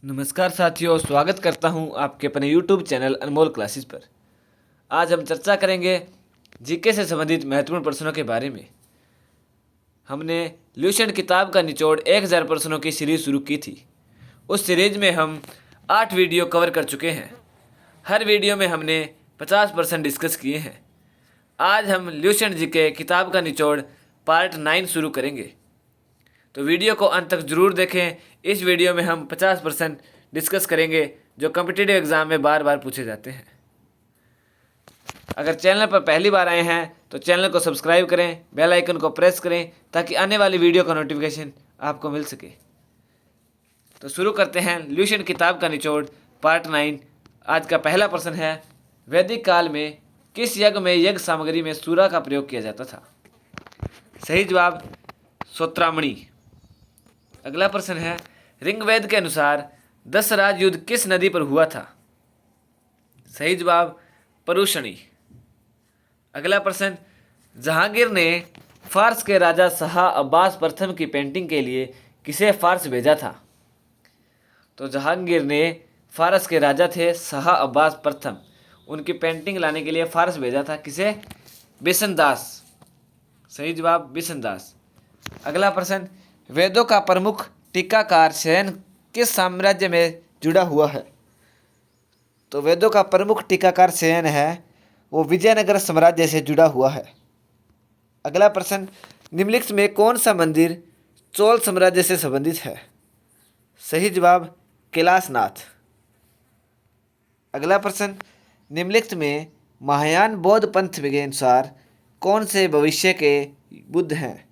नमस्कार साथियों, स्वागत करता हूं आपके अपने YouTube चैनल अनमोल क्लासेस पर। आज हम चर्चा करेंगे जीके से संबंधित महत्वपूर्ण प्रश्नों के बारे में। हमने ल्यूसेंट किताब का निचोड़ 1000 प्रश्नों की सीरीज शुरू की थी। उस सीरीज में हम 8 वीडियो कवर कर चुके हैं। हर वीडियो में हमने 50% डिस्कस किए हैं। आज हम ल्यूसेंट जीके किताब का निचोड़ पार्ट 9 शुरू करेंगे, तो वीडियो को अंत तक जरूर देखें। इस वीडियो में हम 50% डिस्कस करेंगे जो कॉम्पिटिटिव एग्जाम में बार बार पूछे जाते हैं। अगर चैनल पर पहली बार आए हैं तो चैनल को सब्सक्राइब करें, बेल आइकन को प्रेस करें ताकि आने वाली वीडियो का नोटिफिकेशन आपको मिल सके। तो शुरू करते हैं ल्यूसेंट किताब का निचोड़ पार्ट 9। आज का पहला प्रश्न है, वैदिक काल में किस यज्ञ में यज्ञ सामग्री में सूरा का प्रयोग किया जाता था? सही जवाब सोत्रामणि। अगला प्रश्न है, ऋग्वेद के अनुसार 10 राज युद्ध किस नदी पर हुआ था? सही जवाब परुषणी। अगला प्रश्न, जहांगीर ने फारस के राजा शाह अब्बास प्रथम की पेंटिंग के लिए किसे फारस भेजा था? तो जहांगीर ने फारस के राजा थे शाह अब्बास प्रथम, उनकी पेंटिंग लाने के लिए फारस भेजा था। किसे? बिशनदास। सही जवाब बिशनदास। अगला प्रश्न, वेदों का प्रमुख टीकाकार सेन किस साम्राज्य में जुड़ा हुआ है? तो वेदों का प्रमुख टीकाकार सेन है वो विजयनगर साम्राज्य से जुड़ा हुआ है। अगला प्रश्न, निम्नलिखित में कौन सा मंदिर चोल साम्राज्य से संबंधित है? सही जवाब कैलाशनाथ। अगला प्रश्न, निम्नलिखित में महायान बौद्ध पंथ के अनुसार कौन से भविष्य के बुद्ध हैं?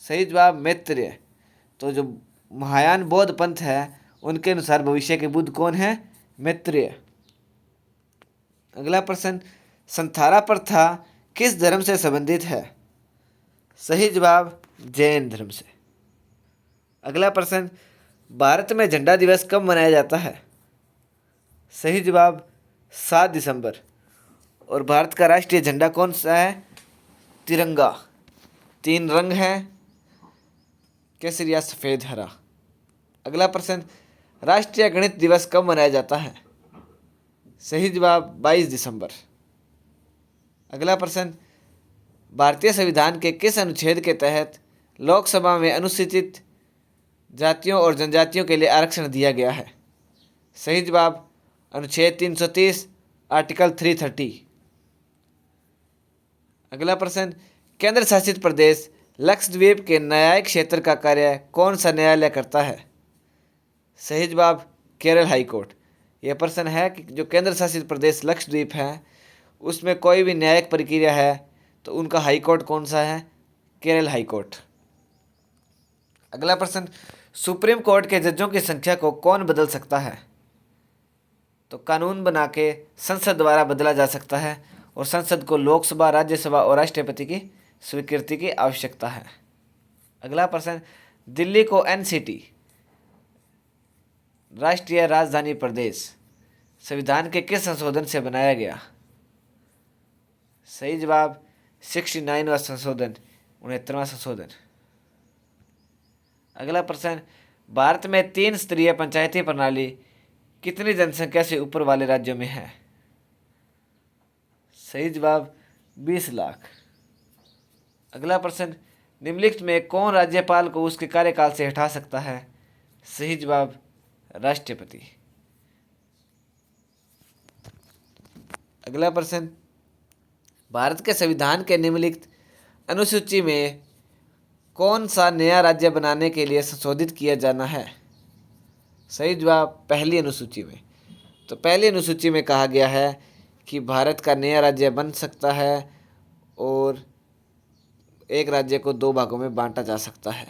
सही जवाब मैत्रेय। तो जो महायान बौद्ध पंथ है उनके अनुसार भविष्य के बुद्ध कौन है? मैत्रेय। अगला प्रश्न, संथारा प्रथा किस धर्म से संबंधित है? सही जवाब जैन धर्म से। अगला प्रश्न, भारत में झंडा दिवस कब मनाया जाता है? सही जवाब 7 दिसंबर। और भारत का राष्ट्रीय झंडा कौन सा है? तिरंगा। 3 रंग हैं, केसरिया, सफ़ेद, हरा। अगला प्रश्न, राष्ट्रीय गणित दिवस कब मनाया जाता है? सही जवाब 22 दिसंबर। अगला प्रश्न, भारतीय संविधान के किस अनुच्छेद के तहत लोकसभा में अनुसूचित जातियों और जनजातियों के लिए आरक्षण दिया गया है? सही जवाब अनुच्छेद 330, आर्टिकल 330। अगला प्रश्न, केंद्र शासित प्रदेश लक्षद्वीप के न्यायिक क्षेत्र का कार्य कौन सा न्यायालय करता है? सही जवाब केरल हाई कोर्ट। यह प्रश्न है कि जो केंद्र शासित प्रदेश लक्षद्वीप है उसमें कोई भी न्यायिक प्रक्रिया है तो उनका हाई कोर्ट कौन सा है? Kerala high court. अगला प्रश्न, सुप्रीम कोर्ट के जजों की संख्या को कौन बदल सकता है? तो कानून बना के संसद द्वारा बदला जा सकता है और संसद को लोकसभा, राज्यसभा और राष्ट्रपति की स्वीकृति की आवश्यकता है। अगला प्रश्न, दिल्ली को एनसीटी राष्ट्रीय राजधानी प्रदेश संविधान के किस संशोधन से बनाया गया? सही जवाब 69वां संशोधन, 69वां संशोधन। अगला प्रश्न, भारत में 3 स्तरीय पंचायती प्रणाली कितनी जनसंख्या से ऊपर वाले राज्यों में है? सही जवाब 20 लाख। अगला प्रश्न, निम्नलिखित में कौन राज्यपाल को उसके कार्यकाल से हटा सकता है? सही जवाब राष्ट्रपति। अगला प्रश्न, भारत के संविधान के निम्नलिखित अनुसूची में कौन सा नया राज्य बनाने के लिए संशोधित किया जाना है? सही जवाब पहली अनुसूची में। तो पहली अनुसूची में कहा गया है कि भारत का नया राज्य बन सकता है और एक राज्य को 2 भागों में बांटा जा सकता है,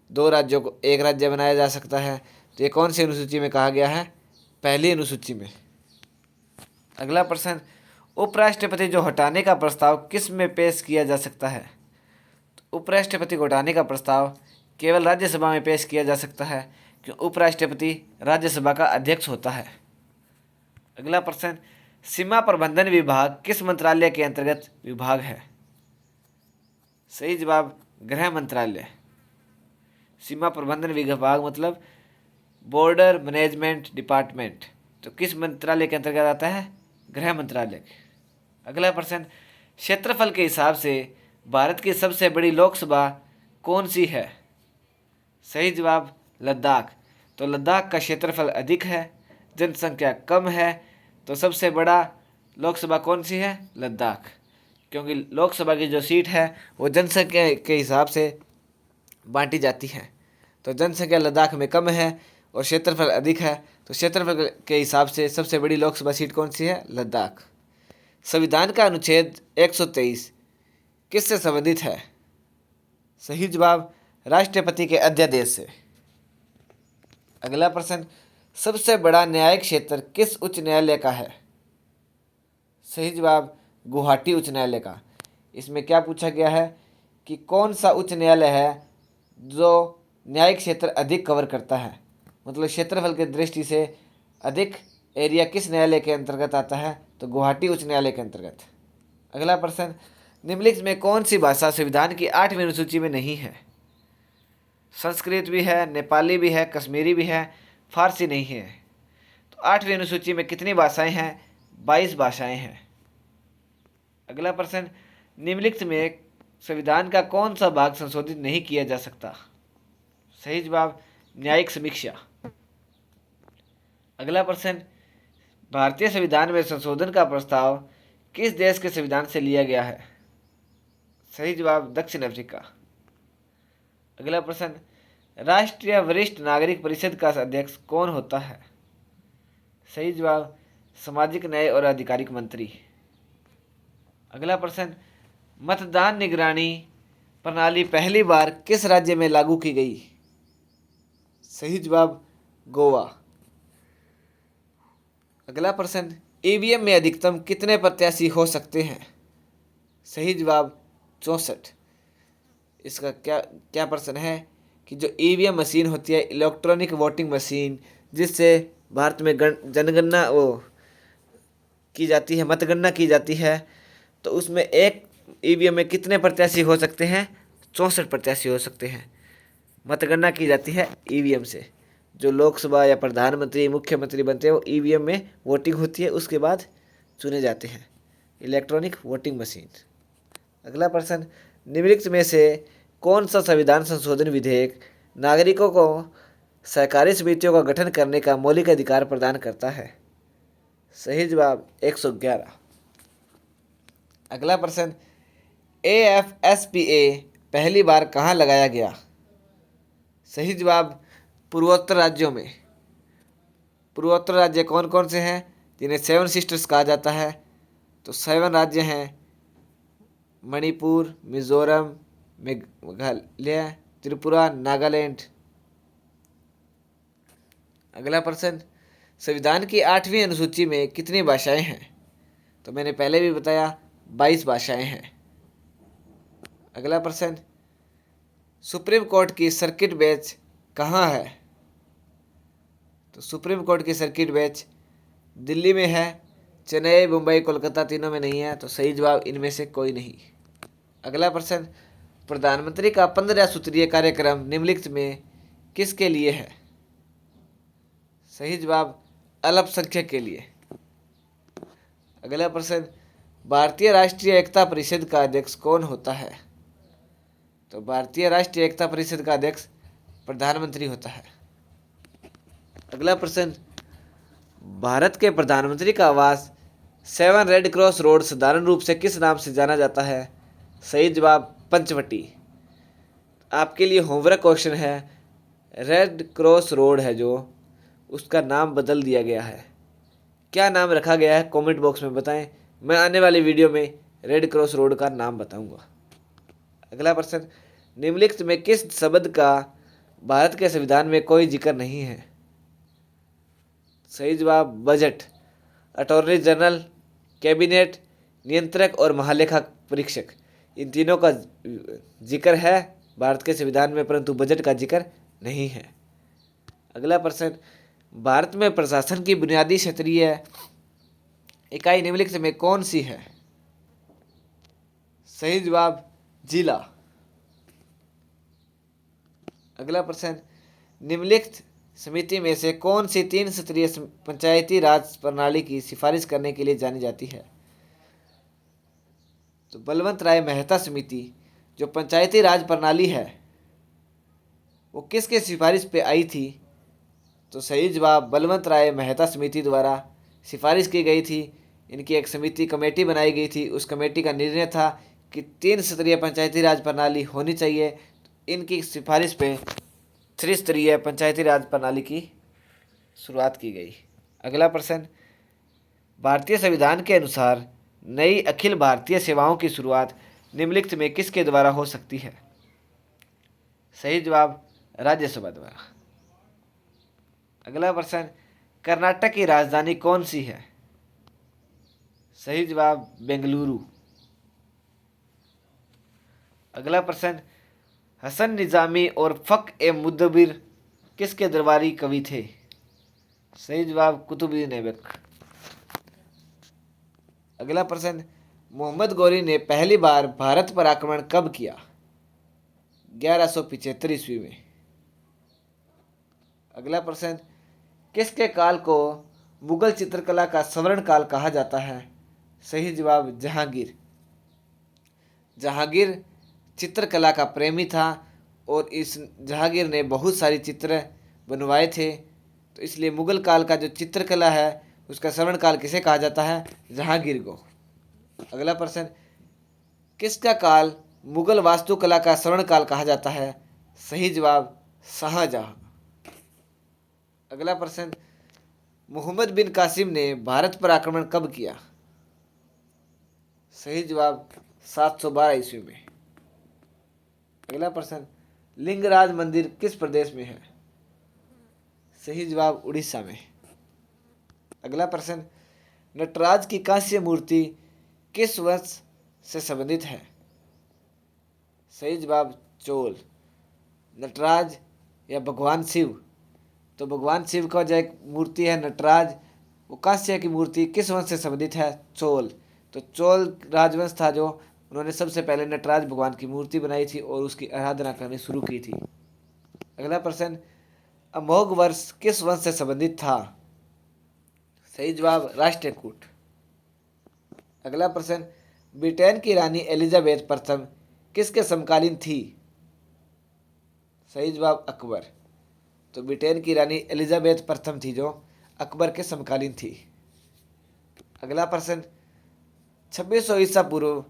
2 राज्यों को एक राज्य बनाया जा सकता है। तो ये कौन सी अनुसूची में कहा गया है? पहली अनुसूची में। अगला प्रश्न, उपराष्ट्रपति जो हटाने का प्रस्ताव किस में पेश किया जा सकता है? तो उपराष्ट्रपति को हटाने का प्रस्ताव केवल राज्यसभा में पेश किया जा सकता है क्योंकि उपराष्ट्रपति राज्यसभा का अध्यक्ष होता है। अगला प्रश्न, सीमा प्रबंधन विभाग किस मंत्रालय के अंतर्गत विभाग है? सही जवाब गृह मंत्रालय। सीमा प्रबंधन विभाग मतलब बॉर्डर मैनेजमेंट डिपार्टमेंट तो किस मंत्रालय के अंतर्गत आता है? गृह मंत्रालय। अगला प्रश्न, क्षेत्रफल के हिसाब से भारत की सबसे बड़ी लोकसभा कौन सी है? सही जवाब लद्दाख। तो लद्दाख का क्षेत्रफल अधिक है, जनसंख्या कम है, तो सबसे बड़ा लोकसभा कौन सी है? लद्दाख। क्योंकि लोकसभा की जो सीट है वो जनसंख्या के हिसाब से बांटी जाती है, तो जनसंख्या लद्दाख में कम है और क्षेत्रफल अधिक है, तो क्षेत्रफल के हिसाब से सबसे बड़ी लोकसभा सीट कौन सी है? लद्दाख। संविधान का अनुच्छेद 123 किससे संबंधित है? सही जवाब राष्ट्रपति के अध्यादेश से। अगला प्रश्न, सबसे बड़ा न्यायिक क्षेत्र किस उच्च न्यायालय का है? सही जवाब गुवाहाटी उच्च न्यायालय का। इसमें क्या पूछा गया है कि कौन सा उच्च न्यायालय है जो न्यायिक क्षेत्र अधिक कवर करता है, मतलब क्षेत्रफल की दृष्टि से अधिक एरिया किस न्यायालय के अंतर्गत आता है? तो गुवाहाटी उच्च न्यायालय के अंतर्गत। अगला प्रश्न, निम्नलिखित में कौन सी भाषा संविधान की 8वीं अनुसूची में नहीं है? संस्कृत भी है, नेपाली भी है, कश्मीरी भी है, फारसी नहीं है। तो 8वीं अनुसूची में कितनी भाषाएं हैं? 22 भाषाएं हैं। अगला प्रश्न, निम्नलिखित में संविधान का कौन सा भाग संशोधित नहीं किया जा सकता? सही जवाब न्यायिक समीक्षा। अगला प्रश्न, भारतीय संविधान में संशोधन का प्रस्ताव किस देश के संविधान से लिया गया है? सही जवाब दक्षिण अफ्रीका। अगला प्रश्न, राष्ट्रीय वरिष्ठ नागरिक परिषद का अध्यक्ष कौन होता है? सही जवाब सामाजिक न्याय और आधिकारिक मंत्री। अगला प्रश्न, मतदान निगरानी प्रणाली पहली बार किस राज्य में लागू की गई? सही जवाब गोवा। अगला प्रश्न, ईवीएम में अधिकतम कितने प्रत्याशी हो सकते हैं? सही जवाब 64। इसका क्या प्रश्न है कि जो ईवीएम मशीन होती है, इलेक्ट्रॉनिक वोटिंग मशीन, जिससे भारत में जनगणना की जाती है, मतगणना की जाती है, तो उसमें एक ईवीएम में कितने प्रत्याशी हो सकते हैं? 64 प्रत्याशी हो सकते हैं। मतगणना की जाती है ईवीएम से। जो लोकसभा या प्रधानमंत्री मुख्यमंत्री बनते हैं वो ईवीएम में वोटिंग होती है, उसके बाद चुने जाते हैं, इलेक्ट्रॉनिक वोटिंग मशीन। अगला प्रश्न, निम्नलिखित में से कौन सा संविधान संशोधन विधेयक नागरिकों को सहकारी समितियों का गठन करने का मौलिक अधिकार प्रदान करता है? सही जवाब 111। अगला प्रश्न, AFSPA पहली बार कहाँ लगाया गया? सही जवाब पूर्वोत्तर राज्यों में। पूर्वोत्तर राज्य कौन कौन से हैं जिन्हें 7 सिस्टर्स कहा जाता है? तो 7 राज्य हैं, मणिपुर, मिजोरम, मेघालय, त्रिपुरा, नागालैंड। अगला प्रश्न, संविधान की 8वीं अनुसूची में कितनी भाषाएं हैं? तो मैंने पहले भी बताया 22 भाषाएं हैं। अगला प्रश्न, सुप्रीम कोर्ट की सर्किट बेंच कहाँ है? तो सुप्रीम कोर्ट की सर्किट बेंच दिल्ली में है, चेन्नई, मुंबई, कोलकाता तीनों में नहीं है, तो सही जवाब इनमें से कोई नहीं। अगला प्रश्न, प्रधानमंत्री का 15 सूत्रीय कार्यक्रम निम्नलिखित में किसके लिए है? सही जवाब अल्पसंख्यक के लिए। अगला प्रश्न, भारतीय राष्ट्रीय एकता परिषद का अध्यक्ष कौन होता है? तो भारतीय राष्ट्रीय एकता परिषद का अध्यक्ष प्रधानमंत्री होता है। अगला प्रश्न, भारत के प्रधानमंत्री का आवास 7 रेड क्रॉस रोड साधारण रूप से किस नाम से जाना जाता है? सही जवाब पंचवटी। आपके लिए होमवर्क क्वेश्चन है, रेड क्रॉस रोड है जो, उसका नाम बदल दिया गया है। क्या नाम रखा गया है कमेंट बॉक्स में बताएं। मैं आने वाली वीडियो में रेड क्रॉस रोड का नाम बताऊंगा। अगला प्रश्न, निम्नलिखित में किस शब्द का भारत के संविधान में कोई जिक्र नहीं है? सही जवाब बजट। अटॉर्नी जनरल, कैबिनेट, नियंत्रक और महालेखा परीक्षक, इन तीनों का जिक्र है भारत के संविधान में, परंतु बजट का जिक्र नहीं है। अगला प्रश्न, भारत में प्रशासन की बुनियादी क्षेत्रीय इकाई निम्नलिखित में कौन सी है? सही जवाब जिला। अगला प्रश्न, निम्नलिखित समिति में से कौन सी 3 स्तरीय पंचायती राज प्रणाली की सिफारिश करने के लिए जानी जाती है? तो बलवंत राय मेहता समिति जो पंचायती राज प्रणाली है वो किसके सिफारिश पे आई थी? तो सही जवाब बलवंत राय मेहता समिति द्वारा सिफारिश की गई थी। इनकी एक समिति कमेटी बनाई गई थी। उस कमेटी का निर्णय था कि 3 स्तरीय पंचायती राज प्रणाली होनी चाहिए। इनकी सिफारिश पे 3 स्तरीय पंचायती राज प्रणाली की शुरुआत की गई। अगला प्रश्न, भारतीय संविधान के अनुसार नई अखिल भारतीय सेवाओं की शुरुआत निम्नलिखित में किसके द्वारा हो सकती है? सही जवाब राज्यसभा द्वारा। अगला प्रश्न, कर्नाटक की राजधानी कौन सी है? सही जवाब बेंगलुरु। अगला प्रश्न, हसन निजामी और फ़ख मुदब्बिर किसके दरबारी कवि थे? सही जवाब कुतुबुद्दीन ऐबक। अगला प्रश्न, मोहम्मद गौरी ने पहली बार भारत पर आक्रमण कब किया? 1175 ईस्वी में। अगला प्रश्न, किसके काल को मुगल चित्रकला का स्वर्ण काल कहा जाता है? सही जवाब जहांगीर। जहांगीर चित्रकला का प्रेमी था और इस जहांगीर ने बहुत सारी चित्र बनवाए थे, तो इसलिए मुगल काल का जो चित्रकला है उसका स्वर्ण काल किसे कहा जाता है? जहांगीर को। अगला प्रश्न, किसका काल मुगल वास्तुकला का स्वर्ण काल कहा जाता है? सही जवाब शाहजहां। अगला प्रश्न, मोहम्मद बिन कासिम ने भारत पर आक्रमण कब किया? सही जवाब 712 ईस्वी में। अगला प्रश्न, लिंगराज मंदिर किस प्रदेश में है? सही जवाब उड़ीसा में। अगला प्रश्न, नटराज की कांस्य मूर्ति किस वंश से संबंधित है? सही जवाब चोल। नटराज या भगवान शिव, तो भगवान शिव का जो एक मूर्ति है नटराज, वो कांस्य की मूर्ति किस वंश से संबंधित है? चोल। तो चोल राजवंश था जो उन्होंने सबसे पहले नटराज भगवान की मूर्ति बनाई थी और उसकी आराधना करनी शुरू की थी। अगला प्रश्न, अमोघ वर्ष किस वंश से संबंधित था? सही जवाब राष्ट्रकूट। अगला प्रश्न, ब्रिटेन की रानी एलिजाबेथ प्रथम किसके समकालीन थी? सही जवाब अकबर। तो ब्रिटेन की रानी एलिजाबेथ प्रथम थी जो अकबर के समकालीन थी। अगला प्रश्न, 2600 ईसा पूर्व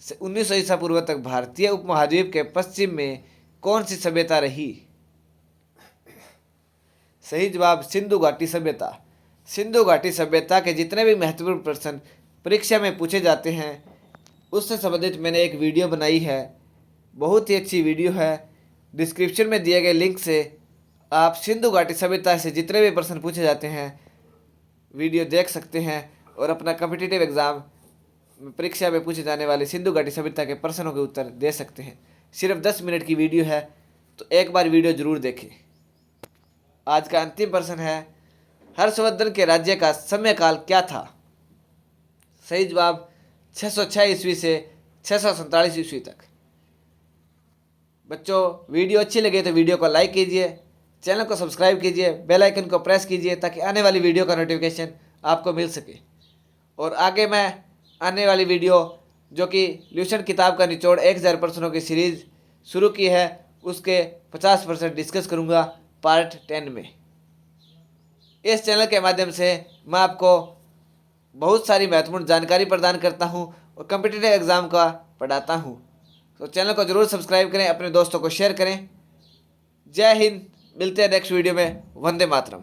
से 1900 ईसा पूर्व तक भारतीय उपमहाद्वीप के पश्चिम में कौन सी सभ्यता रही? सही जवाब सिंधु घाटी सभ्यता। सिंधु घाटी सभ्यता के जितने भी महत्वपूर्ण प्रश्न परीक्षा में पूछे जाते हैं उससे संबंधित मैंने एक वीडियो बनाई है। बहुत ही अच्छी वीडियो है। डिस्क्रिप्शन में दिए गए लिंक से आप सिंधु घाटी सभ्यता से जितने भी प्रश्न पूछे जाते हैं वीडियो देख सकते हैं और अपना कॉम्पिटिटिव एग्ज़ाम परीक्षा में पूछे जाने वाले सिंधु घाटी सभ्यता के प्रश्नों के उत्तर दे सकते हैं। सिर्फ 10 मिनट की वीडियो है, तो एक बार वीडियो जरूर देखें। आज का अंतिम प्रश्न है, हर्षवर्धन के राज्य का समयकाल क्या था? सही जवाब 606 ईस्वी से 647 ईस्वी तक। बच्चों, वीडियो अच्छी लगे तो वीडियो को लाइक कीजिए, चैनल को सब्सक्राइब कीजिए, बेल आइकन को प्रेस कीजिए ताकि आने वाली वीडियो का नोटिफिकेशन आपको मिल सके। और आगे मैं आने वाली वीडियो जो कि ल्यूशन किताब का निचोड़ 1000 प्रश्नों की सीरीज़ शुरू की है उसके 50% डिस्कस करूँगा पार्ट 10 में। इस चैनल के माध्यम से मैं आपको बहुत सारी महत्वपूर्ण जानकारी प्रदान करता हूँ और कॉम्पिटिटिव एग्ज़ाम का पढ़ाता हूँ। तो चैनल को ज़रूर सब्सक्राइब करें, अपने दोस्तों को शेयर करें। जय हिंद। मिलते हैं नेक्स्ट वीडियो में। वंदे मातरम।